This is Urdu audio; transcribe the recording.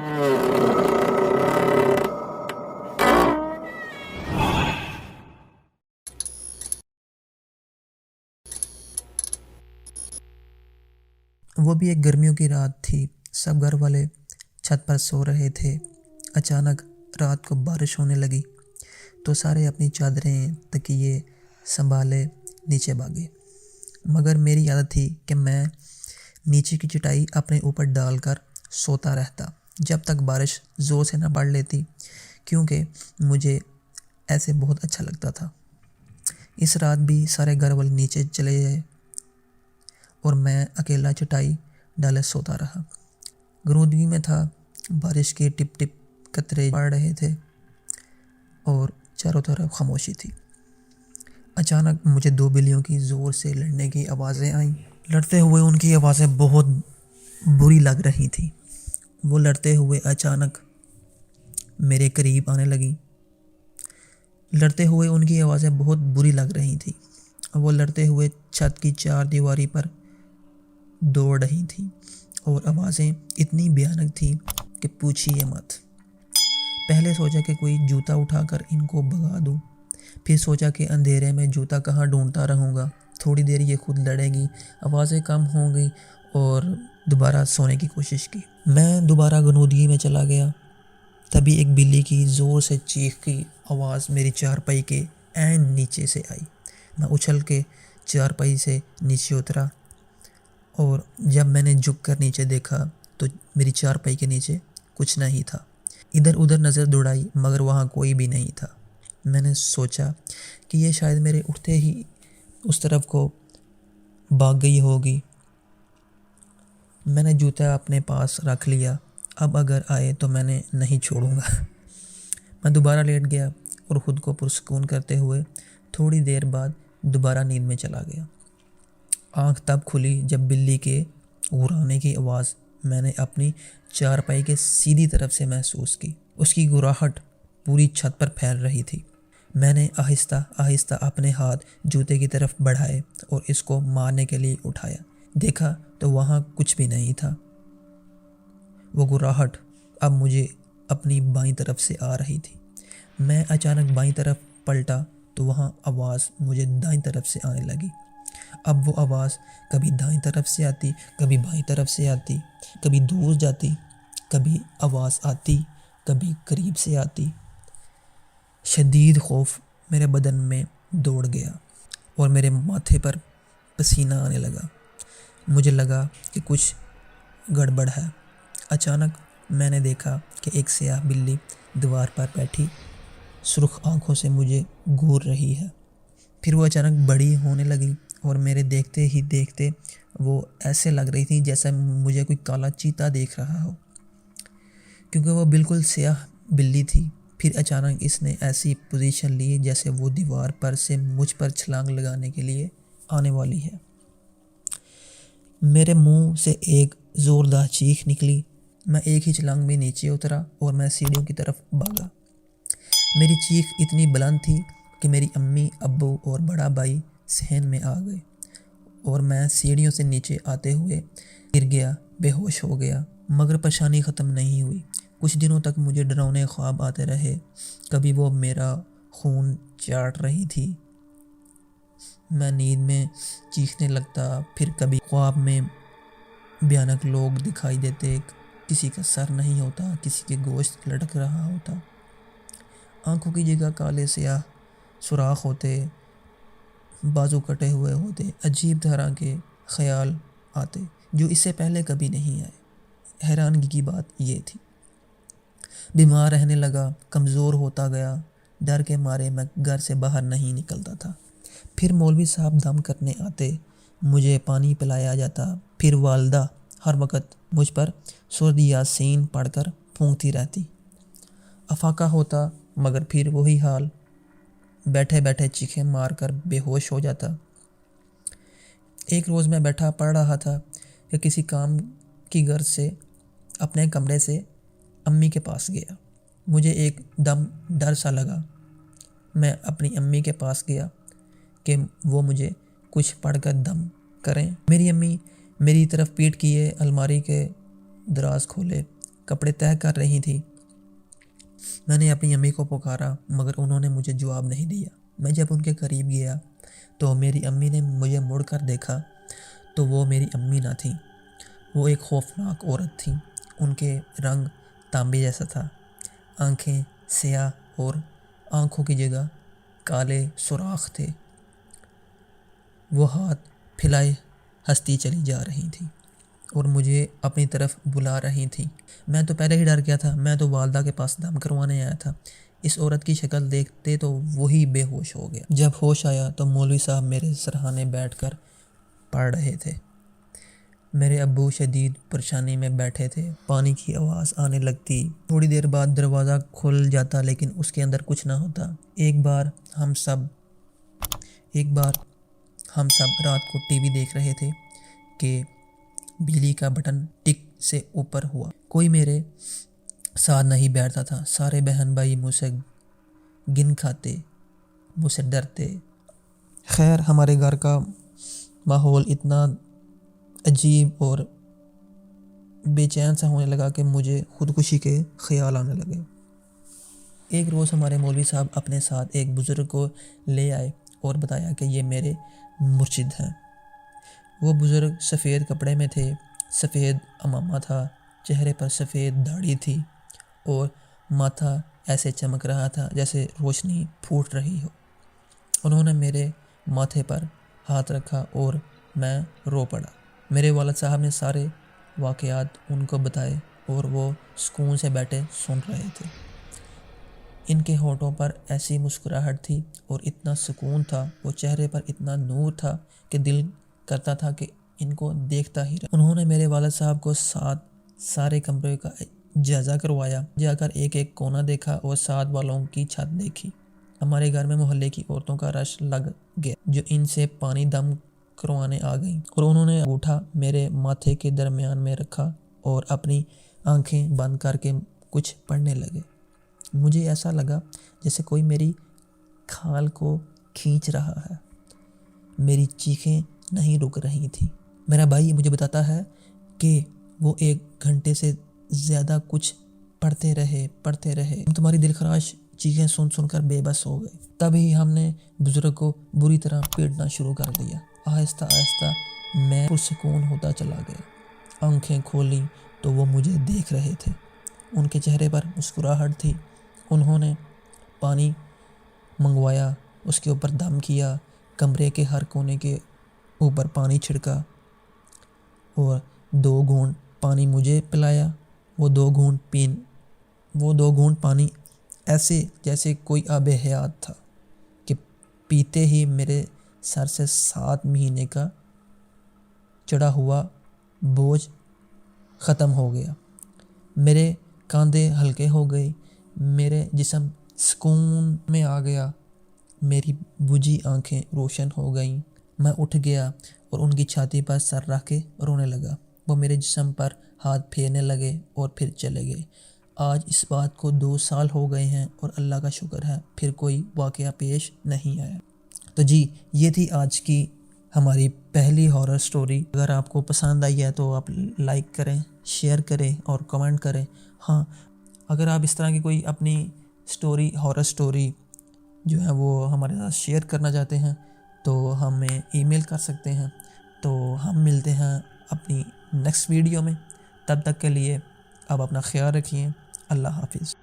وہ بھی ایک گرمیوں کی رات تھی، سب گھر والے چھت پر سو رہے تھے۔ اچانک رات کو بارش ہونے لگی تو سارے اپنی چادریں تکیے سنبھالے نیچے بھاگے، مگر میری عادت تھی کہ میں نیچے کی چٹائی اپنے اوپر ڈال کر سوتا رہتا جب تک بارش زور سے نہ پڑ لیتی، کیونکہ مجھے ایسے بہت اچھا لگتا تھا۔ اس رات بھی سارے گھر والے نیچے چلے گئے اور میں اکیلا چٹائی ڈالے سوتا رہا۔ غنودگی میں تھا، بارش کے ٹپ ٹپ قطرے پڑ رہے تھے اور چاروں طرف خاموشی تھی۔ اچانک مجھے دو بلیوں کی زور سے لڑنے کی آوازیں آئیں۔ لڑتے ہوئے ان کی آوازیں بہت بری لگ رہی تھیں۔ وہ لڑتے ہوئے اچانک میرے قریب آنے لگیں۔ لڑتے ہوئے ان کی آوازیں بہت بری لگ رہی تھیں۔ وہ لڑتے ہوئے چھت کی چار دیواری پر دوڑ رہی تھیں اور آوازیں اتنی بھیانک تھیں کہ پوچھیے مت۔ پہلے سوچا کہ کوئی جوتا اٹھا کر ان کو بھگا دوں، پھر سوچا کہ اندھیرے میں جوتا کہاں ڈھونڈتا رہوں گا۔ تھوڑی دیر یہ خود لڑے گی، آوازیں کم ہوں گی اور دوبارہ سونے کی کوشش کی۔ میں دوبارہ غنودگی میں چلا گیا۔ تبھی ایک بلی کی زور سے چیخ کی آواز میری چارپائی کے عین نیچے سے آئی۔ میں اچھل کے چارپائی سے نیچے اترا اور جب میں نے جھک کر نیچے دیکھا تو میری چارپائی کے نیچے کچھ نہیں تھا۔ ادھر ادھر نظر دوڑائی مگر وہاں کوئی بھی نہیں تھا۔ میں نے سوچا کہ یہ شاید میرے اٹھتے ہی اس طرف کو بھاگ گئی ہوگی۔ میں نے جوتا اپنے پاس رکھ لیا، اب اگر آئے تو میں نے نہیں چھوڑوں گا۔ میں دوبارہ لیٹ گیا اور خود کو پرسکون کرتے ہوئے تھوڑی دیر بعد دوبارہ نیند میں چلا گیا۔ آنکھ تب کھلی جب بلی کے گھرانے کی آواز میں نے اپنی چارپائی کے سیدھی طرف سے محسوس کی۔ اس کی گھراہٹ پوری چھت پر پھیل رہی تھی۔ میں نے آہستہ آہستہ اپنے ہاتھ جوتے کی طرف بڑھائے اور اس کو مارنے کے لیے اٹھایا۔ دیکھا تو وہاں کچھ بھی نہیں تھا۔ وہ گھراہٹ اب مجھے اپنی بائیں طرف سے آ رہی تھی۔ میں اچانک بائیں طرف پلٹا تو وہاں آواز مجھے دائیں طرف سے آنے لگی۔ اب وہ آواز کبھی دائیں طرف سے آتی، کبھی بائیں طرف سے آتی، کبھی دور جاتی، کبھی آواز آتی، کبھی قریب سے آتی۔ شدید خوف میرے بدن میں دوڑ گیا اور میرے ماتھے پر پسینہ آنے لگا۔ مجھے لگا کہ کچھ گڑبڑ ہے۔ اچانک میں نے دیکھا کہ ایک سیاہ بلی دیوار پر بیٹھی سرخ آنکھوں سے مجھے گھور رہی ہے۔ پھر وہ اچانک بڑی ہونے لگی اور میرے دیکھتے ہی دیکھتے وہ ایسے لگ رہی تھی جیسا مجھے کوئی کالا چیتا دیکھ رہا ہو، کیونکہ وہ بالکل سیاہ بلی تھی۔ پھر اچانک اس نے ایسی پوزیشن لی جیسے وہ دیوار پر سے مجھ پر چھلانگ لگانے کے لیے آنے والی ہے۔ میرے منہ سے ایک زوردار چیخ نکلی۔ میں ایک ہی چھلانگ میں نیچے اترا اور میں سیڑھیوں کی طرف بھاگا۔ میری چیخ اتنی بلند تھی کہ میری امی، ابو اور بڑا بھائی صحن میں آ گئے اور میں سیڑھیوں سے نیچے آتے ہوئے گر گیا، بے ہوش ہو گیا۔ مگر پریشانی ختم نہیں ہوئی۔ کچھ دنوں تک مجھے ڈراؤنے خواب آتے رہے۔ کبھی وہ میرا خون چاٹ رہی تھی، میں نیند میں چیخنے لگتا، پھر کبھی خواب میں بھیانک لوگ دکھائی دیتے، کسی کا سر نہیں ہوتا، کسی کے گوشت لٹک رہا ہوتا، آنکھوں کی جگہ کالے سیاہ سوراخ ہوتے، بازو کٹے ہوئے ہوتے، عجیب طرح کے خیال آتے جو اس سے پہلے کبھی نہیں آئے۔ حیرانگی کی بات یہ تھی، بیمار رہنے لگا، کمزور ہوتا گیا، ڈر کے مارے میں گھر سے باہر نہیں نکلتا تھا۔ پھر مولوی صاحب دم کرنے آتے، مجھے پانی پلایا جاتا، پھر والدہ ہر وقت مجھ پر سورۃ یاسین پڑھ کر پھونکتی رہتی۔ افاقہ ہوتا مگر پھر وہی حال، بیٹھے بیٹھے چیخیں مار کر بے ہوش ہو جاتا۔ ایک روز میں بیٹھا پڑھ رہا تھا کہ کسی کام کی غرض سے اپنے کمرے سے امی کے پاس گیا۔ مجھے ایک دم ڈر سا لگا۔ میں اپنی امی کے پاس گیا کہ وہ مجھے کچھ پڑھ کر دم کریں۔ میری امی میری طرف پیٹ کیے الماری کے دراز کھولے، کپڑے طے کر رہی تھی۔ میں نے اپنی امی کو پکارا مگر انہوں نے مجھے جواب نہیں دیا۔ میں جب ان کے قریب گیا تو میری امی نے مجھے مڑ کر دیکھا تو وہ میری امی نہ تھیں، وہ ایک خوفناک عورت تھیں۔ ان کے رنگ تانبے جیسا تھا، آنکھیں سیاہ اور آنکھوں کی جگہ کالے سوراخ تھے۔ وہ ہاتھ پھیلائے ہنستی چلی جا رہی تھیں اور مجھے اپنی طرف بلا رہی تھیں۔ میں تو پہلے ہی ڈر گیا تھا، میں تو والدہ کے پاس دم کروانے آیا تھا۔ اس عورت کی شکل دیکھتے تو وہی بے ہوش ہو گیا۔ جب ہوش آیا تو مولوی صاحب میرے سرہانے بیٹھ کر پڑھ رہے تھے۔ میرے ابو شدید پریشانی میں بیٹھے تھے۔ پانی کی آواز آنے لگتی، تھوڑی دیر بعد دروازہ کھل جاتا لیکن اس کے اندر کچھ نہ ہوتا۔ ایک بار ہم سب رات کو ٹی وی دیکھ رہے تھے کہ بجلی کا بٹن ٹک سے اوپر ہوا۔ کوئی میرے ساتھ نہیں بیٹھتا تھا، سارے بہن بھائی مجھ سے گن کھاتے، مجھ سے ڈرتے۔ خیر ہمارے گھر کا ماحول اتنا عجیب اور بے چین سا ہونے لگا کہ مجھے خودکشی کے خیال آنے لگے۔ ایک روز ہمارے مولوی صاحب اپنے ساتھ ایک بزرگ کو لے آئے اور بتایا کہ یہ میرے مرشد ہیں۔ وہ بزرگ سفید کپڑے میں تھے، سفید عمامہ تھا، چہرے پر سفید داڑھی تھی اور ماتھا ایسے چمک رہا تھا جیسے روشنی پھوٹ رہی ہو۔ انہوں نے میرے ماتھے پر ہاتھ رکھا اور میں رو پڑا۔ میرے والد صاحب نے سارے واقعات ان کو بتائے اور وہ سکون سے بیٹھے سن رہے تھے۔ ان کے ہونٹوں پر ایسی مسکراہٹ تھی اور اتنا سکون تھا، وہ چہرے پر اتنا نور تھا کہ دل کرتا تھا کہ ان کو دیکھتا ہی رہے۔ انہوں نے میرے والد صاحب کو سارے کمرے کا جائزہ کروایا، جا کر ایک ایک کونا دیکھا اور ساتھ والوں کی چھت دیکھی۔ ہمارے گھر میں محلے کی عورتوں کا رش لگ گیا جو ان سے پانی دم کروانے آ گئیں، اور انہوں نے انگوٹھا میرے ماتھے کے درمیان میں رکھا اور اپنی آنکھیں بند کر کے کچھ پڑھنے لگے۔ مجھے ایسا لگا جیسے کوئی میری کھال کو کھینچ رہا ہے۔ میری چیخیں نہیں رک رہی تھیں۔ میرا بھائی مجھے بتاتا ہے کہ وہ 1 گھنٹے سے زیادہ کچھ پڑھتے رہے۔ ہم تمہاری دلخراش چیخیں سن کر بے بس ہو گئے۔ تبھی ہم نے بزرگ کو بری طرح پیٹنا شروع کر دیا۔ آہستہ آہستہ میں پرسکون ہوتا چلا گیا۔ آنکھیں کھولیں تو وہ مجھے دیکھ رہے تھے، ان کے چہرے پر مسکراہٹ تھی۔ انہوں نے پانی منگوایا، اس کے اوپر دم کیا، کمرے کے ہر کونے کے اوپر پانی چھڑکا اور 2 گھونٹ پانی مجھے پلایا۔ وہ 2 گھونٹ پانی ایسے جیسے کوئی آب حیات تھا کہ پیتے ہی میرے سر سے 7 مہینے کا چڑھا ہوا بوجھ ختم ہو گیا۔ میرے کاندھے ہلکے ہو گئے، میرے جسم سکون میں آ گیا، میری بجھی آنکھیں روشن ہو گئیں۔ میں اٹھ گیا اور ان کی چھاتی پر سر رکھ کے رونے لگا۔ وہ میرے جسم پر ہاتھ پھیرنے لگے اور پھر چلے گئے۔ آج اس بات کو 2 سال ہو گئے ہیں اور اللہ کا شکر ہے پھر کوئی واقعہ پیش نہیں آیا۔ تو جی یہ تھی آج کی ہماری پہلی ہارر سٹوری۔ اگر آپ کو پسند آئی ہے تو آپ لائک کریں، شیئر کریں اور کمنٹ کریں۔ ہاں اگر آپ اس طرح کی کوئی اپنی سٹوری، ہارر سٹوری جو ہے وہ ہمارے ساتھ شیئر کرنا چاہتے ہیں تو ہمیں ای میل کر سکتے ہیں۔ تو ہم ملتے ہیں اپنی نیکسٹ ویڈیو میں، تب تک کے لیے آپ اپنا خیال رکھیے۔ اللہ حافظ۔